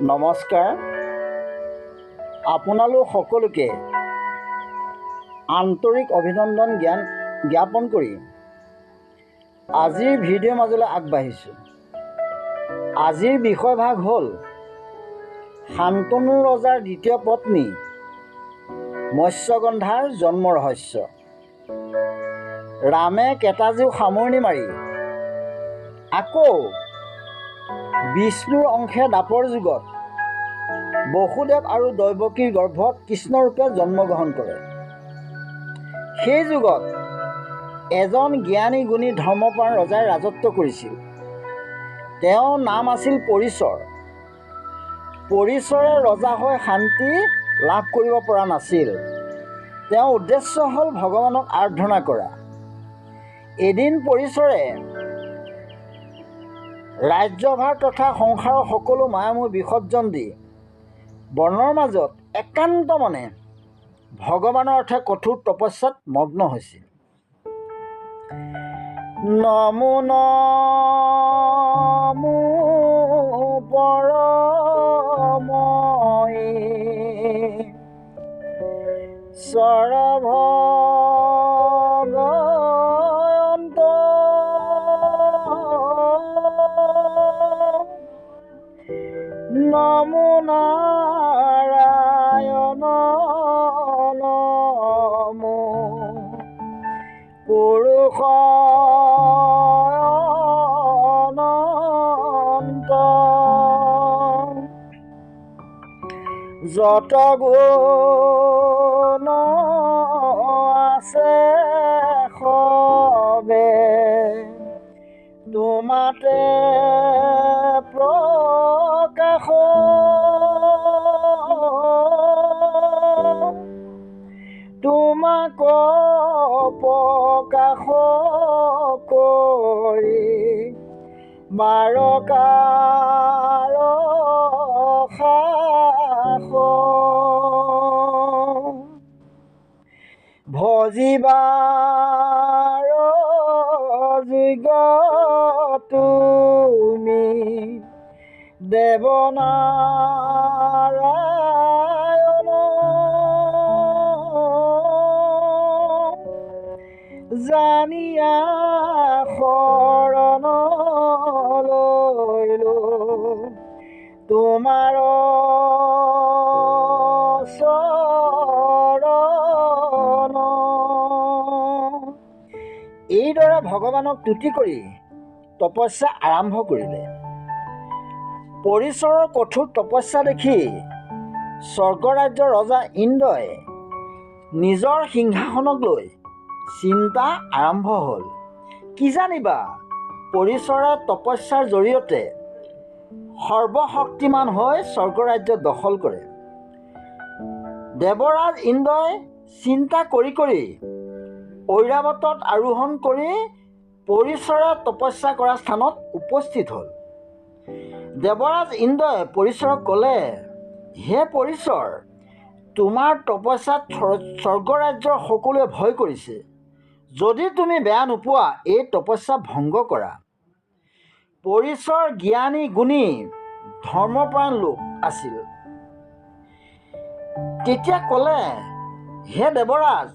নমস্কাৰ। আপোনালোক সকলোকে আন্তৰিক অভিনন্দন জ্ঞাপন কৰি আজিৰ ভিডিঅ'ৰ মাজলৈ আগবাঢ়িছোঁ। আজিৰ বিষয়ভাগ হ'ল শান্তনু ৰজাৰ দ্বিতীয় পত্নী মৎস্যগন্ধাৰ জন্ম ৰহস্য। ৰামে কেতাজীও সামৰণি মাৰি আকৌ বিষ্ণুৰ অংশে দাপৰ যুগত বসুদেৱ আৰু দৈৱকীৰ গৰ্ভত কৃষ্ণৰূপে জন্মগ্ৰহণ কৰে। সেই যুগত এজন জ্ঞানী গুণী ধৰ্মপ্ৰাণ ৰজাই ৰাজত্ব কৰিছিল। তেওঁৰ নাম আছিল পৰিচৰ। পৰিচৰে ৰজা হৈ শান্তি লাভ কৰিব পৰা নাছিল। তেওঁৰ উদ্দেশ্য হ'ল ভগৱানক আৰাধনা কৰা। এদিন পৰিচৰে ৰাজ্যভাৰ তথা সংসাৰৰ সকলো মায়ামোহ বিসৰ্জন দি বনৰ মাজত একান্ত মনে ভগৱানৰ অৰ্থে কঠোৰ তপস্যাত মগ্ন হৈছিল। নমো নমো পৰময়ে সৰভগন্ত নমো নাৰায়ণ নমো পুৰুষ অনন্ত যত গুণ আছে সবে তোমাতে প্ৰকাশ তোমাক প্ৰকাশ কৰি বাৰকাৰ শাস ভজিবাৰ যোগ্য তুমি দেৱনাৰায়ণ জানিয়া শৰণ লৈলো তোমাৰ চৰণ। এইদৰে ভগৱানক তুতি কৰি তপস্যা আৰম্ভ কৰিলে। পৰিচৰৰ কঠোৰ তপস্যা দেখি স্বৰ্গৰাজ্যৰ ৰজা ইন্দ্ৰই নিজৰ সিংহাসনক লৈ চিন্তা আৰম্ভ হ'ল। কি জানিবা, পৰিচৰে তপস্যাৰ জৰিয়তে সৰ্বশক্তিমান হৈ স্বৰ্গৰাজ্য দখল কৰে। দেৱৰাজ ইন্দ্ৰই চিন্তা কৰি ঐৰাৱতত আৰোহণ কৰি পৰিচৰে তপস্যা কৰা স্থানত উপস্থিত হ'ল। দেৱৰাজ ইন্দ্ৰই পৰিচৰক ক'লে, হে পৰিচৰ, তোমাৰ তপস্যাত স্বৰ্গৰাজ্যৰ সকলোৱে ভয় কৰিছে। যদি তুমি বেয়া নোপোৱা এই তপস্যা ভংগ কৰা। পৰিচৰ জ্ঞানী গুণী ধৰ্মপ্ৰাণ লোক আছিল। তেতিয়া ক'লে, হে দেৱৰাজ,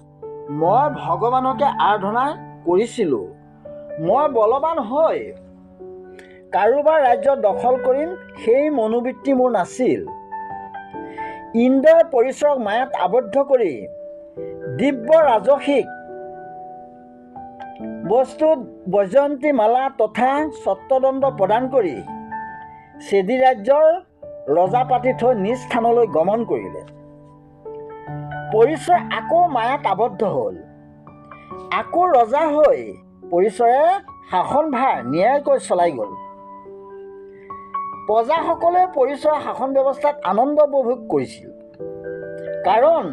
মই ভগৱানকে আৰাধনা কৰিছিলোঁ। মই বলৱান হৈ কাৰোবাৰ ৰাজ্য দখল কৰিম সেই মনোবৃত্তি মোৰ নাছিল। ইন্দ্ৰই পৰিচৰক মায়াত আবদ্ধ কৰি দিব্য ৰাজসিক বস্তু বৈজয়ন্তী মালা তথা ছত্ৰদণ্ড প্ৰদান কৰি চেদি ৰাজ্যৰ ৰজা পাতি থৈ নিজ স্থানলৈ গমন কৰিলে। পৰিচৰ আকৌ মায়াত আবদ্ধ হ'ল। আকৌ ৰজা হৈ পৰিচৰে শাসনভাৰ নিয়াৰিকৈ চলাই গ'ল। প্ৰজাসকলে পৰিচৰৰ শাসন ব্যৱস্থাত আনন্দ উপভোগ কৰিছিল, কাৰণ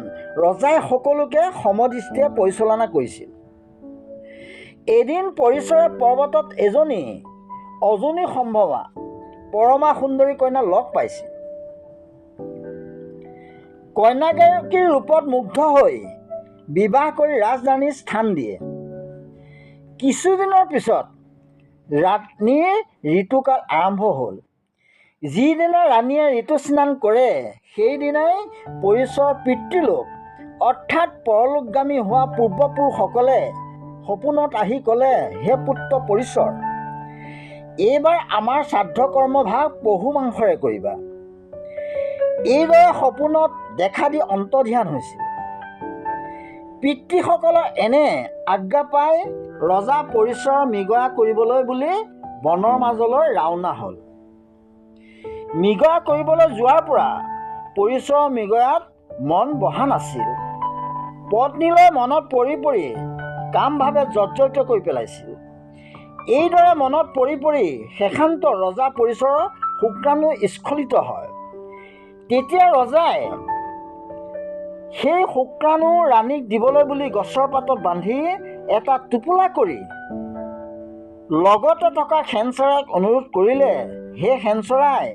ৰজাই সকলোকে সমদৃষ্টিৰে পৰিচালনা কৰিছিল। এদিন পৰিচৰে পৰ্বতত এজনী অজনী সম্ভৱা পৰমা সুন্দৰী কন্যা লগ পাইছিল। কন্যাগৰাকীৰ ৰূপত মুগ্ধ হৈ বিবাহ কৰি ৰাজধানীৰ স্থান দিয়ে। কিছুদিনৰ পিছত ৰাণীৰ ঋতুকাল আৰম্ভ হ'ল। যিদিনা ৰাণীয়ে ঋতু স্নান কৰে সেইদিনাই পৰিচৰ পিতৃলোক অৰ্থাৎ পৰলোকগামী হোৱা পূৰ্বপুৰুষসকলে সপোনত আহি ক'লে, হে পুত্ৰ পৰিচৰ, এইবাৰ আমাৰ শ্ৰাদ্ধ কৰ্মভাগ পহু মাংসৰে কৰিবা। এইদৰে সপোনত দেখা দি অন্তৰ্ধান হৈছিল। পিতৃসকলৰ এনে আজ্ঞা পাই ৰজা পৰিচৰ মৃগয়া কৰিবলৈ বুলি বনৰ মাজলৈ ৰাওনা হ'ল। মৃগয়া কৰিবলৈ যোৱাৰ পৰা পৰিচৰ মৃগয়াত মন বহা নাছিল। পত্নীলৈ মনত পৰি পৰি কামভাৱে জৰ্জৰিত কৰি পেলাইছিল। এইদৰে মনত পৰি পৰি শেষান্ত ৰজা পৰিচৰৰ শুক্ৰাণু স্খলিত হয়। তেতিয়া ৰজাই সেই শুক্ৰাণু ৰাণীক দিবলৈ বুলি গছৰ পাতত বান্ধি এটা টোপোলা কৰি লগতে থকা খেনচৰাইক অনুৰোধ কৰিলে, হে খেনচৰাই,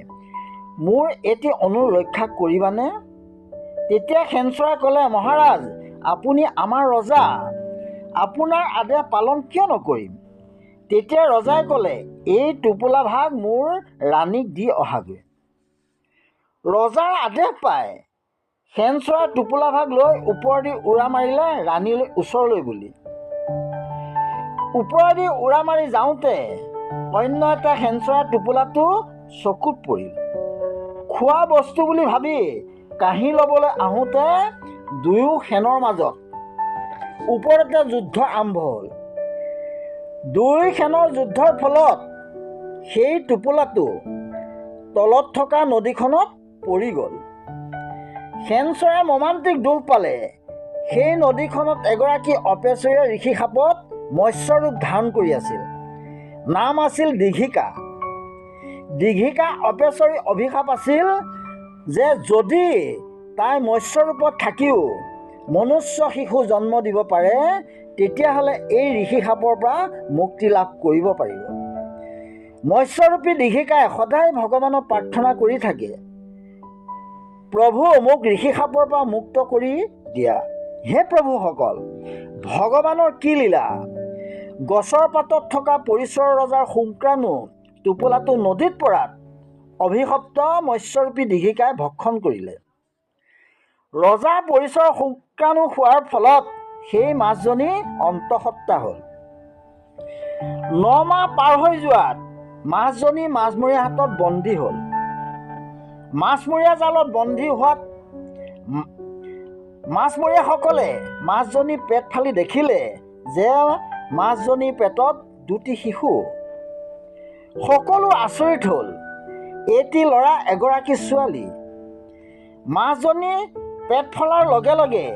মোৰ এটি অনুৰোধ ৰক্ষা কৰিবানে? তেতিয়া খেনচৰাই ক'লে, মহাৰাজ, আপুনি আমাৰ ৰজা, আপোনাৰ আদেশ পালন কিয় নকৰিম? তেতিয়া ৰজাই ক'লে, এই টোপোলা ভাগ মোৰ ৰাণীক দি অহাগৈ। ৰজাৰ আদেশ পাই খেনচৰাই টোপোলা ভাগ লৈ ওপৰেদি উৰা মাৰিলে ৰাণীলৈ ওচৰলৈ বুলি। ওপৰেদি উৰা মাৰি যাওঁতে অন্য এটা খেনচৰাই টোপোলাটো চকুত পৰিল। খোৱা বস্তু বুলি ভাবি কাঢ়ি ল'বলৈ আহোঁতে দুয়ো সেনৰ মাজত ওপৰতে যুদ্ধ আৰম্ভ হ'ল। দুই সেনৰ যুদ্ধৰ ফলত সেই টোপোলাটো তলত থকা নদীখনত পৰি গ'ল। খেনচৰাই মৰ্মান্তিক দুখ পালে। সেই নদীখনত এগৰাকী অপেচৰীয়া ঋষি সাপত মৎস্য ৰূপ ধাৰণ কৰি আছিল। নাম আছিল দীঘিকা। দীঘিকা অপেচৰী অভিশাপ আছিল যে যদি তাই মৎস্য ৰূপত থাকিও মনুষ্য শিশু জন্ম দিব পাৰে তেতিয়াহ'লে এই ঋষি সাপৰ পৰা মুক্তি লাভ কৰিব পাৰিব। মৎস্যৰূপী দীঘিকাই সদায় ভগৱানক প্ৰাৰ্থনা কৰি থাকে, প্ৰভু মোক ঋষি সাপৰ পৰা মুক্ত কৰি দিয়া। হে প্ৰভুসকল, ভগৱানৰ কি লীলা! গছৰ পাতত থকা পৰিচৰ ৰজাৰ শুক্ৰাণু টোপোলাটো নদীত পৰাত অভিশপ্ত মৎস্যৰূপী দীঘিকাই ভক্ষণ কৰিলে। ৰজা পৰিচৰ শুক্ৰাণু খোৱাৰ ফলত সেই মাছজনী অন্তঃসত্ত্বা হ'ল। 9 মাহ পাৰ হৈ যোৱাত মাছজনী মাছমৰীয়া হাতত বন্দী হ'ল। মাছমৰীয়া জালত বন্দী হোৱাত মাছমৰীয়াসকলে মাছজনী পেট ফালি দেখিলে যে মাছজনীৰ পেটত দুটি শিশু। সকলো আচৰিত হ'ল। এটি ল'ৰা, এগৰাকী ছোৱালী। মাছজনী পেট ফলাৰ লগে লগে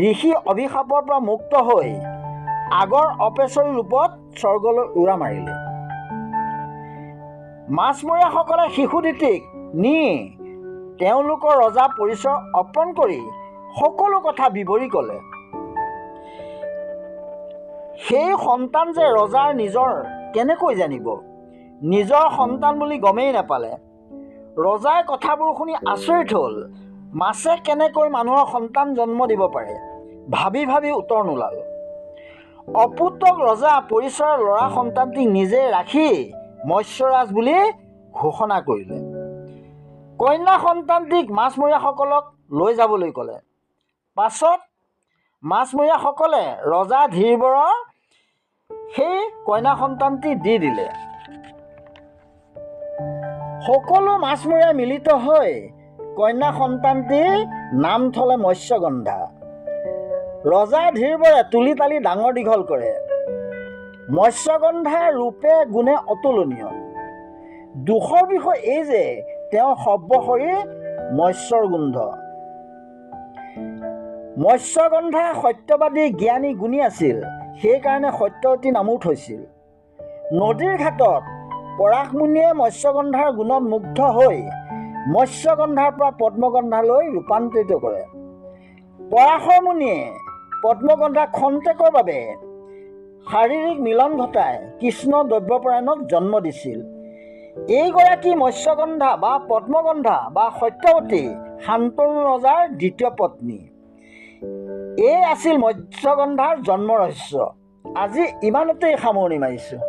ঋষি অভিশাপৰ পৰা মুক্ত হৈ আগৰ অপেচৰী ৰূপত স্বৰ্গলৈ উৰা মাৰিলে। মাছমৰীয়াসকলে শিশু দুটিক নি তেওঁলোকৰ ৰজা পৰিচৰ অৰ্পণ কৰি সকলো কথা বিৱৰি ক'লে। সেই সন্তান যে ৰজাৰ নিজৰ কেনেকৈ জানিব? নিজৰ সন্তান বুলি গমেই নাপালে। ৰজাই কথাবোৰ শুনি আচৰিত হ'ল। মাছে কেনেকৈ মানুহৰ সন্তান জন্ম দিব পাৰে? ভাবি ভাবি উত্তৰ নোলাল। অপুত্ৰক ৰজা পৰিচৰৰ ল'ৰা সন্তানটিক নিজে ৰাখি মৎস্যৰাজ বুলি ঘোষণা কৰিলে। কন্যা সন্তানটিক মাছমৰীয়াসকলক লৈ যাবলৈ ক'লে। পাছত মাছমৰীয়াসকলে ৰজা ধীৰবৰক সেই কন্যা সন্তানটি দি দিলে। সকলো মাছমৰীয়াই মিলিত হৈ কন্যা সন্তানটিৰ নাম থলে মৎস্যগন্ধা। ৰজা ধীৰবৰে তুলি তালি ডাঙৰ দীঘল কৰে। মৎস্যগন্ধাৰ ৰূপে গুণে অতুলনীয়। দুখৰ বিষয় এই যে তেওঁ সৰ্বশৰীৰ মৎস্যৰ গোন্ধ। মৎস্যগন্ধা সত্যবাদী, জ্ঞানী, গুণী আছিল। সেইকাৰণে সত্যৱতী নামো থৈছিল। নদীৰ ঘাটত পৰাশমুনিয়ে মৎস্যগন্ধাৰ গুণত মুগ্ধ হৈ মৎস্যগন্ধাৰ পৰা পদ্মগন্ধালৈ ৰূপান্তৰিত কৰে। পৰাশৰ মুনিয়ে পদ্মগন্ধাক খন্তেকৰ বাবে শাৰীৰিক মিলন ঘটাই কৃষ্ণ দ্ৰব্যপৰায়ণক জন্ম দিছিল। এইগৰাকী মৎস্যগন্ধা বা পদ্মগন্ধা বা সত্যৱতী শান্তনু ৰজাৰ দ্বিতীয় পত্নী। এই আছিল মৎস্যগন্ধাৰ জন্ম ৰহস্য। আজি ইমানতেই সামৰণি মাৰিছোঁ।